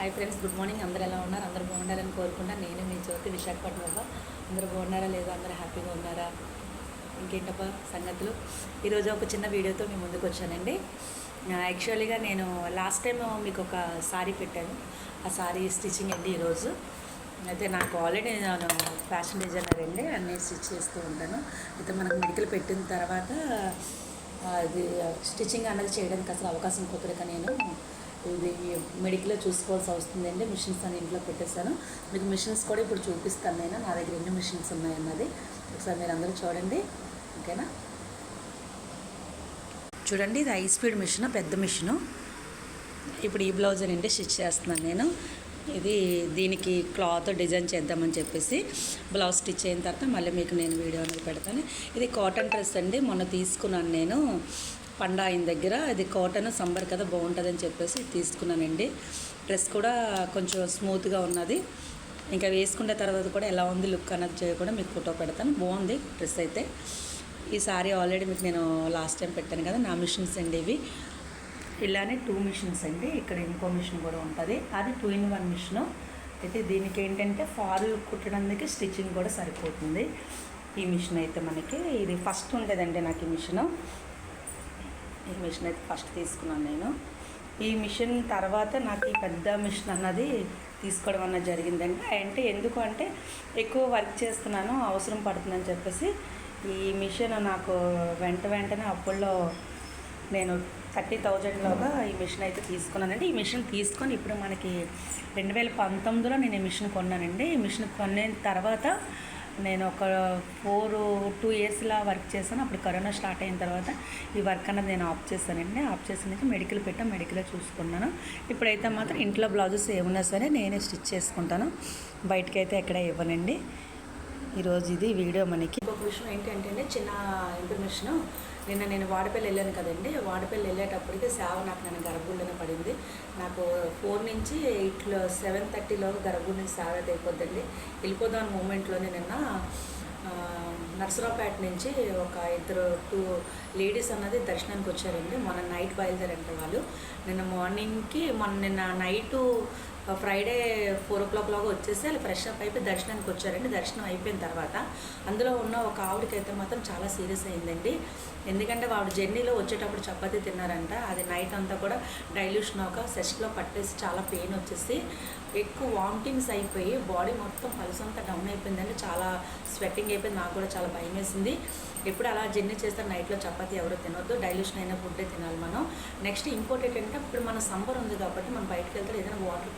Hi friends, good morning. అందరూ ఎలా ఉన్నారు? అందరూ బాగుండాలని కోరుకుంటా. నేను మీ జ్యోతి, విశాఖపట్నంలో. అందరూ బాగున్నారా లేదా? అందరూ హ్యాపీగా ఉన్నారా? ఇంకేంటబ్బా సంగతులు? ఈరోజు ఒక చిన్న వీడియోతో మీ ముందుకు వచ్చానండి. యాక్చువల్గా నేను లాస్ట్ టైం మీకు ఒక సారీ పెట్టాను. ఆ సారీ స్టిచ్చింగ్ అండి ఈరోజు. అయితే నాకు ఆల్రెడీ నేను ఫ్యాషన్ డిజైనర్ అండి, అన్నీ స్టిచ్ చేస్తూ ఉంటాను. అయితే మనకు మెడికల్ పెట్టిన తర్వాత అది స్టిచ్చింగ్ అన్నది చేయడానికి అసలు అవకాశం కుదరక నేను ఇది మెడికల్లో చూసుకోవాల్సి వస్తుందండి. మిషన్స్ అని ఇంట్లో పెట్టేశాను. మీకు మిషన్స్ కూడా ఇప్పుడు చూపిస్తాను. నేను నా దగ్గర ఎన్ని మిషన్స్ ఉన్నాయన్నది ఒకసారి మీరు అందరూ చూడండి, ఓకేనా? చూడండి, ఇది హై స్పీడ్ మిషన్, పెద్ద మిషను. ఇప్పుడు ఈ బ్లౌజ్ అండి స్టిచ్ చేస్తున్నాను నేను. ఇది దీనికి క్లాత్ డిజైన్ చేద్దామని చెప్పేసి బ్లౌజ్ స్టిచ్ అయిన తర్వాత మళ్ళీ మీకు నేను వీడియో అనేది పెడతాను. ఇది కాటన్ డ్రెస్ అండి, మొన్న తీసుకున్నాను నేను పండా ఆయన దగ్గర. ఇది కాటన్ సంబర్ కదా, బాగుంటుందని చెప్పేసి తీసుకున్నానండి. డ్రెస్ కూడా కొంచెం స్మూత్గా ఉన్నది. ఇంకా వేసుకున్న తర్వాత కూడా ఎలా ఉంది లుక్ అన్నది కూడా మీకు ఫోటో పెడతాను. బాగుంది డ్రెస్ అయితే. ఈ సారీ ఆల్రెడీ మీకు నేను లాస్ట్ టైం పెట్టాను కదా, నా మిషన్స్ అండి ఇవి. ఇలానే 2 మిషన్స్ అండి. ఇక్కడ ఇంకో మిషన్ కూడా ఉంటుంది, అది 2-in-1 మిషను. అయితే దీనికి ఏంటంటే ఫాల్ కుట్టడానికి స్టిచ్చింగ్ కూడా సరిపోతుంది. ఈ మిషన్ అయితే మనకి ఇది ఫస్ట్ ఉండేదండి నాకు ఈ మిషను. ఈ మిషన్ అయితే ఫస్ట్ తీసుకున్నాను నేను. ఈ మిషన్ తర్వాత నాకు ఈ పెద్ద మిషన్ అన్నది తీసుకోవడం అన్నది జరిగిందండి. అంటే ఎందుకు అంటే ఎక్కువ వర్క్ చేస్తున్నాను, అవసరం పడుతుందని చెప్పేసి ఈ మిషన్ నాకు వెంటనే అప్పుల్లో నేను 30,000లోగా ఈ మిషన్ అయితే తీసుకున్నానండి. ఈ మిషన్ తీసుకొని ఇప్పుడు మనకి 2019లో నేను ఈ మిషన్ కొన్నానండి. ఈ మిషన్ కొన్న తర్వాత నేను ఒక 2 ఇయర్స్లా వర్క్ చేశాను. అప్పుడు కరోనా స్టార్ట్ అయిన తర్వాత ఈ వర్క్ అన్నది నేను ఆఫ్ చేశానండి. ఆఫ్ చేసినాక మెడికల్ పెట్టాను, మెడికల్లో చూసుకున్నాను. ఇప్పుడైతే మాత్రం ఇంట్లో బ్లౌజెస్ ఏమున్నా సరే నేనే స్టిచ్ చేసుకుంటాను, బయటకైతే ఎక్కడ ఇవ్వనండి. ఈరోజు ఇది వీడియో మనకి. ఇంకొక విషయం ఏంటంటే చిన్న ఇన్ఫర్మేషను. నిన్న నేను వాడపల్లి వెళ్ళాను కదండి. వాడపల్లి వెళ్ళేటప్పటికి సేవ నాకు నేను గర్భగుడిలోనే పడింది. నాకు 4 నుంచి 7:30లో గర్భగుడి నుంచి సేవ అయితే అయిపోద్దండి. వెళ్ళిపోదాం అన్న మూమెంట్లోనే నిన్న నర్సరావుపేట నుంచి ఒక 2 లేడీస్ అన్నది దర్శనానికి వచ్చారండి. మొన్న నైట్ బయలుదేరంటే వాళ్ళు. నిన్న నైటు ఫ్రైడే 4 o'clock వచ్చేసి వాళ్ళు ఫ్రెష్ అప్ అయిపోయి దర్శనానికి వచ్చారండి. దర్శనం అయిపోయిన తర్వాత అందులో ఉన్న ఒక ఆవిడకైతే మాత్రం చాలా సీరియస్ అయిందండి. ఎందుకంటే వాడు జర్నీలో వచ్చేటప్పుడు చపాతీ తిన్నారంట. అది నైట్ అంతా కూడా డైల్యూషన్ ఒక సెస్ట్లో పట్టేసి చాలా పెయిన్ వచ్చేసి ఎక్కువ వామిటింగ్స్ అయిపోయి బాడీ మొత్తం పల్స్ అంతా డౌన్ అయిపోయిందండి. చాలా స్వెట్టింగ్ అయిపోయింది. నాకు కూడా చాలా భయం వేసింది. ఎప్పుడు అలా జర్నీ చేస్తే నైట్లో చపాతీ ఎవరో తినొద్దు, డైల్యూషన్ అయిన ఫుడ్డే తినాలి మనం. నెక్స్ట్ ఇంకోటి ఏంటంటే ఇప్పుడు మన సమ్మర్ ఉంది కాబట్టి మనం బయటకు వెళ్తే ఏదైనా వాటర్